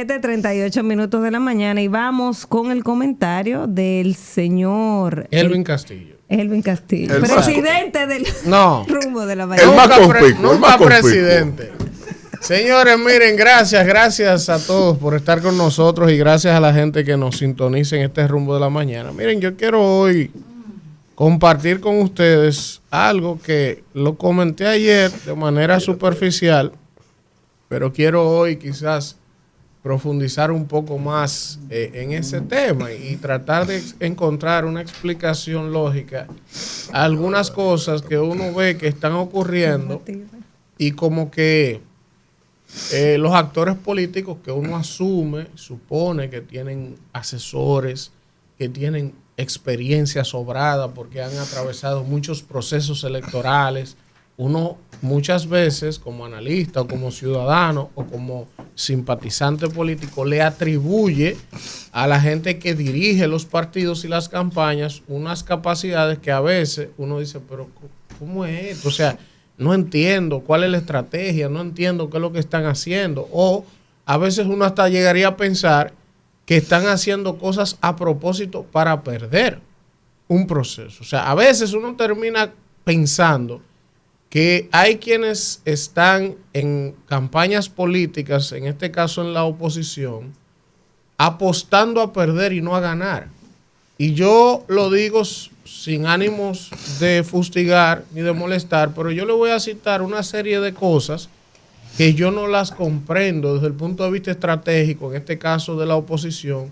7:38 de la mañana y vamos con el comentario del señor Elvin Castillo. Elvin Castillo, El presidente del rumbo de la El mañana. más conspicuo, el más conspicuo. Presidente. Señores, miren, gracias a todos por estar con nosotros y gracias a la gente que nos sintoniza en este rumbo de la mañana. Miren, yo quiero hoy compartir con ustedes algo que lo comenté ayer de manera superficial, pero quiero hoy quizás profundizar un poco más en ese tema y tratar de encontrar una explicación lógica a algunas cosas que uno ve que están ocurriendo y como que los actores políticos que uno asume, supone que tienen asesores, que tienen experiencia sobrada porque han atravesado muchos procesos electorales, uno muchas veces como analista o como ciudadano o como simpatizante político le atribuye a la gente que dirige los partidos y las campañas unas capacidades que a veces uno dice, pero ¿cómo es esto? O sea, no entiendo cuál es la estrategia, no entiendo qué es lo que están haciendo. O a veces uno hasta llegaría a pensar que están haciendo cosas a propósito para perder un proceso. O sea, a veces uno termina pensando que hay quienes están en campañas políticas, en este caso en la oposición, apostando a perder y no a ganar. Y yo lo digo sin ánimos de fustigar ni de molestar, pero yo le voy a citar una serie de cosas que yo no las comprendo desde el punto de vista estratégico, en este caso de la oposición,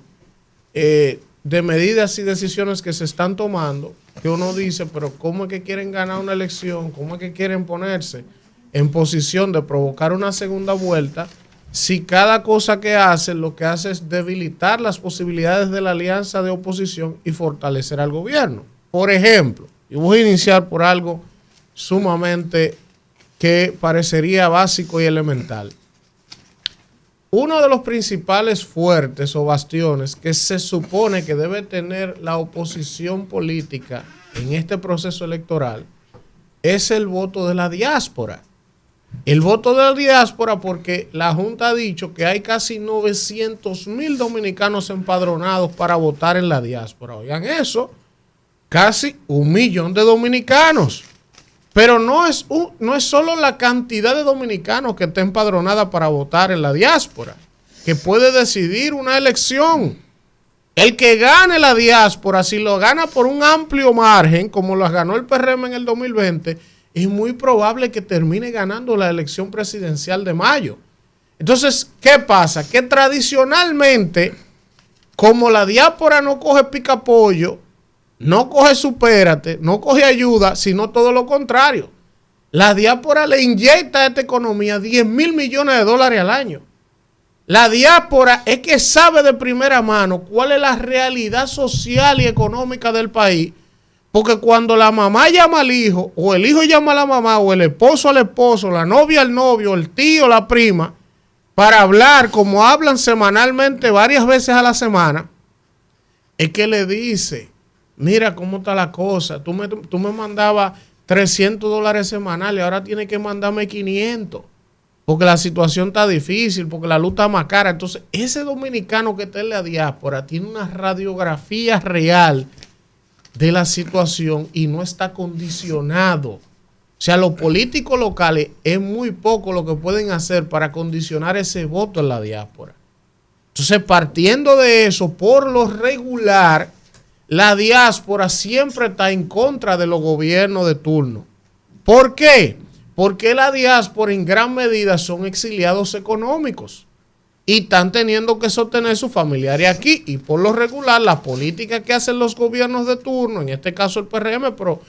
de medidas y decisiones que se están tomando, que uno dice, pero ¿cómo es que quieren ganar una elección? ¿Cómo es que quieren ponerse en posición de provocar una segunda vuelta si cada cosa que hacen lo que hace es debilitar las posibilidades de la alianza de oposición y fortalecer al gobierno? Por ejemplo, yo voy a iniciar por algo sumamente que parecería básico y elemental. Uno de los principales fuertes o bastiones que se supone que debe tener la oposición política en este proceso electoral es el voto de la diáspora. El voto de la diáspora porque la Junta ha dicho que hay casi 900,000 dominicanos empadronados para votar en la diáspora. Oigan eso, casi 1,000,000 de dominicanos. Pero no es solo la cantidad de dominicanos que está empadronada para votar en la diáspora, que puede decidir una elección. El que gane la diáspora, si lo gana por un amplio margen, como lo ganó el PRM en el 2020, es muy probable que termine ganando la elección presidencial de mayo. Entonces, ¿qué pasa? Que tradicionalmente, como la diáspora no coge picapollo, no coge supérate, no coge ayuda, sino todo lo contrario. La diáspora le inyecta a esta economía 10,000 millones de dólares al año. La diáspora es que sabe de primera mano cuál es la realidad social y económica del país, porque cuando la mamá llama al hijo, o el hijo llama a la mamá, o el esposo al esposo, la novia al novio, el tío, la prima, para hablar como hablan semanalmente varias veces a la semana, es que le dice, mira cómo está la cosa, tú me mandabas $300 semanales, ahora tienes que mandarme 500, porque la situación está difícil, porque la luz está más cara. Entonces, ese dominicano que está en la diáspora tiene una radiografía real de la situación y no está condicionado. O sea, los políticos locales es muy poco lo que pueden hacer para condicionar ese voto en la diáspora. Entonces, partiendo de eso, por lo regular, la diáspora siempre está en contra de los gobiernos de turno. ¿Por qué? Porque la diáspora en gran medida son exiliados económicos y están teniendo que sostener sus familiares aquí. Y por lo regular, la política que hacen los gobiernos de turno, en este caso el PRM, pero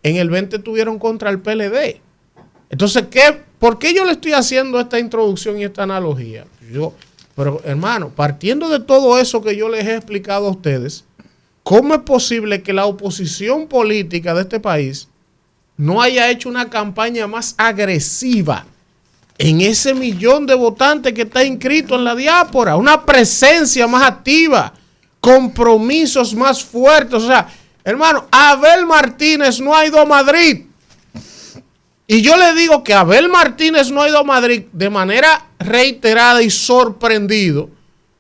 en el 20 tuvieron contra el PLD. Entonces, ¿por qué yo le estoy haciendo esta introducción y esta analogía? Pero hermano, partiendo de todo eso que yo les he explicado a ustedes, ¿cómo es posible que la oposición política de este país no haya hecho una campaña más agresiva en ese 1,000,000 de votantes que está inscrito en la diáspora? Una presencia más activa, compromisos más fuertes. O sea, hermano, Abel Martínez no ha ido a Madrid. Y yo le digo que Abel Martínez no ha ido a Madrid de manera reiterada y sorprendido,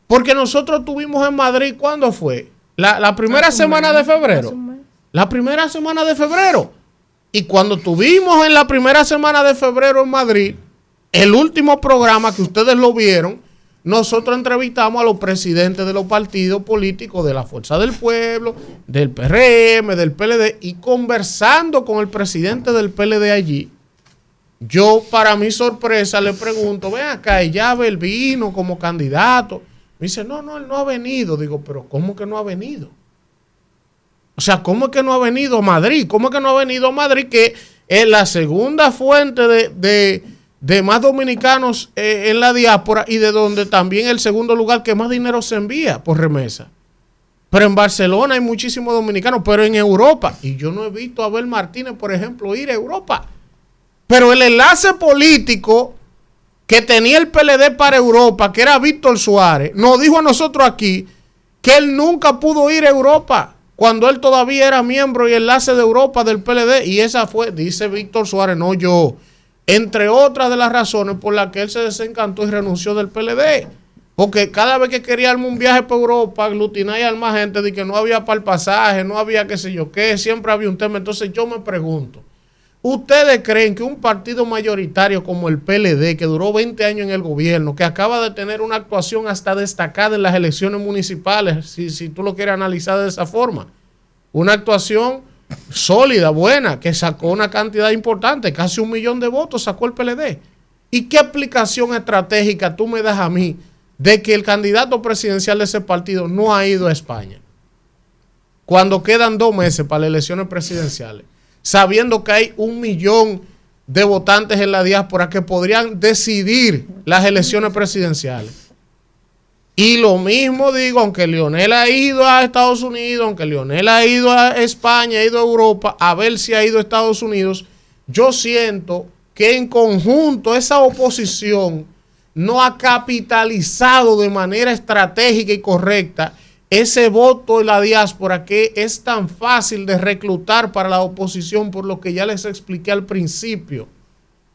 Porque nosotros tuvimos en Madrid, ¿cuándo fue? La primera semana de febrero. La primera semana de febrero. Y cuando tuvimos en la primera semana de febrero en Madrid, el último programa que ustedes lo vieron, nosotros entrevistamos a los presidentes de los partidos políticos de la Fuerza del Pueblo, del PRM, del PLD, y conversando con el presidente del PLD allí, yo, para mi sorpresa, le pregunto, ven acá, ¿ya Abel vino como candidato? Me dice, no, él no ha venido. Digo, pero ¿cómo que no ha venido? O sea, ¿cómo es que no ha venido a Madrid? ¿Cómo es que no ha venido a Madrid? Que es la segunda fuente de más dominicanos en la diáspora y de donde también el segundo lugar que más dinero se envía por remesa. Pero en Barcelona hay muchísimos dominicanos, pero en Europa. Y yo no he visto a Abel Martínez, por ejemplo, ir a Europa. Pero el enlace político que tenía el PLD para Europa, que era Víctor Suárez, nos dijo a nosotros aquí que él nunca pudo ir a Europa cuando él todavía era miembro y enlace de Europa del PLD. Y esa fue, dice Víctor Suárez, no yo, entre otras de las razones por las que él se desencantó y renunció del PLD. Porque cada vez que quería armar un viaje para Europa, aglutinar y armar gente, de que no había para el pasaje, no había qué sé yo qué, siempre había un tema. Entonces yo me pregunto, ¿ustedes creen que un partido mayoritario como el PLD, que duró 20 años en el gobierno, que acaba de tener una actuación hasta destacada en las elecciones municipales, si tú lo quieres analizar de esa forma, una actuación sólida, buena, que sacó una cantidad importante, casi 1 millón de votos sacó el PLD? ¿Y qué explicación estratégica tú me das a mí de que el candidato presidencial de ese partido no ha ido a España cuando quedan 2 meses para las elecciones presidenciales, sabiendo que hay 1 millón de votantes en la diáspora que podrían decidir las elecciones presidenciales? Y lo mismo digo, aunque Leonel ha ido a Estados Unidos, aunque Leonel ha ido a España, ha ido a Europa, a ver si ha ido a Estados Unidos, yo siento que en conjunto esa oposición no ha capitalizado de manera estratégica y correcta ese voto de la diáspora que es tan fácil de reclutar para la oposición, por lo que ya les expliqué al principio.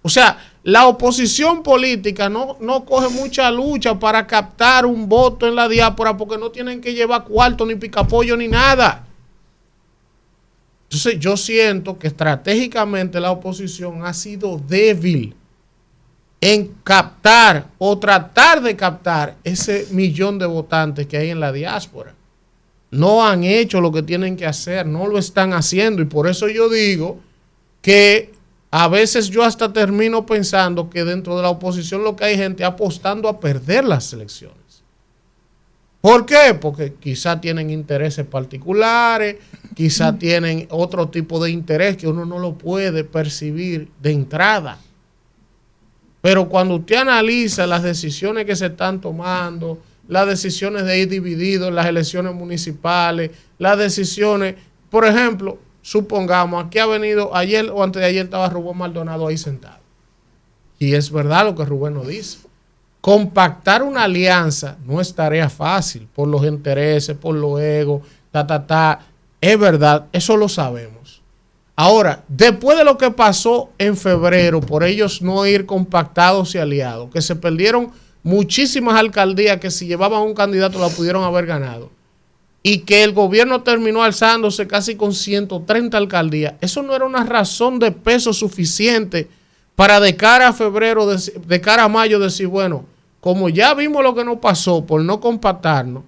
O sea, la oposición política no coge mucha lucha para captar un voto en la diáspora porque no tienen que llevar cuarto, ni picapollo, ni nada. Entonces yo siento que estratégicamente la oposición ha sido débil en captar o tratar de captar ese 1 millón de votantes que hay en la diáspora. No han hecho lo que tienen que hacer, no lo están haciendo, y por eso yo digo que a veces yo hasta termino pensando que dentro de la oposición lo que hay gente apostando a perder las elecciones. ¿Por qué? Porque quizá tienen intereses particulares, quizá tienen otro tipo de interés que uno no lo puede percibir de entrada. Pero cuando usted analiza las decisiones que se están tomando, las decisiones de ir dividido en las elecciones municipales, las decisiones, por ejemplo, supongamos, aquí ha venido ayer o antes de ayer estaba Rubén Maldonado ahí sentado. Y es verdad lo que Rubén nos dice. Compactar una alianza no es tarea fácil por los intereses, por los egos, Es verdad, eso lo sabemos. Ahora, después de lo que pasó en febrero, por ellos no ir compactados y aliados, que se perdieron muchísimas alcaldías que si llevaban un candidato la pudieron haber ganado, y que el gobierno terminó alzándose casi con 130 alcaldías, eso no era una razón de peso suficiente para de cara a febrero, de cara a mayo, decir, bueno, como ya vimos lo que nos pasó por no compactarnos,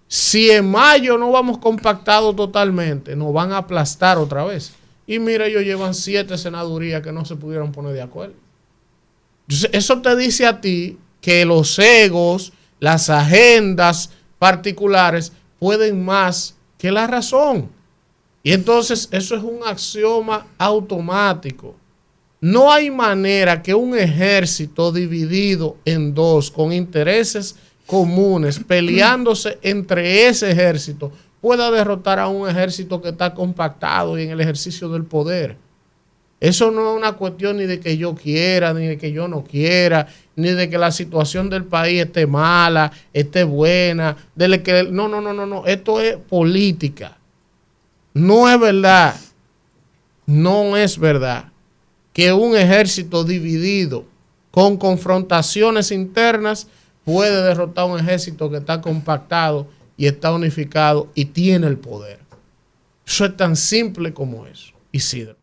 si en mayo no vamos compactados totalmente, nos van a aplastar otra vez. Y mira, ellos llevan 7 senadurías que no se pudieron poner de acuerdo. Entonces, eso te dice a ti que los egos, las agendas particulares pueden más que la razón. Y entonces eso es un axioma automático. No hay manera que un ejército dividido en dos, con intereses comunes, peleándose entre ese ejército, pueda derrotar a un ejército que está compactado y en el ejercicio del poder. Eso no es una cuestión ni de que yo quiera, ni de que yo no quiera, ni de que la situación del país esté mala, esté buena. No. Esto es política. No es verdad. No es verdad que un ejército dividido con confrontaciones internas puede derrotar un ejército que está compactado y está unificado y tiene el poder. Eso es tan simple como eso, Isidro.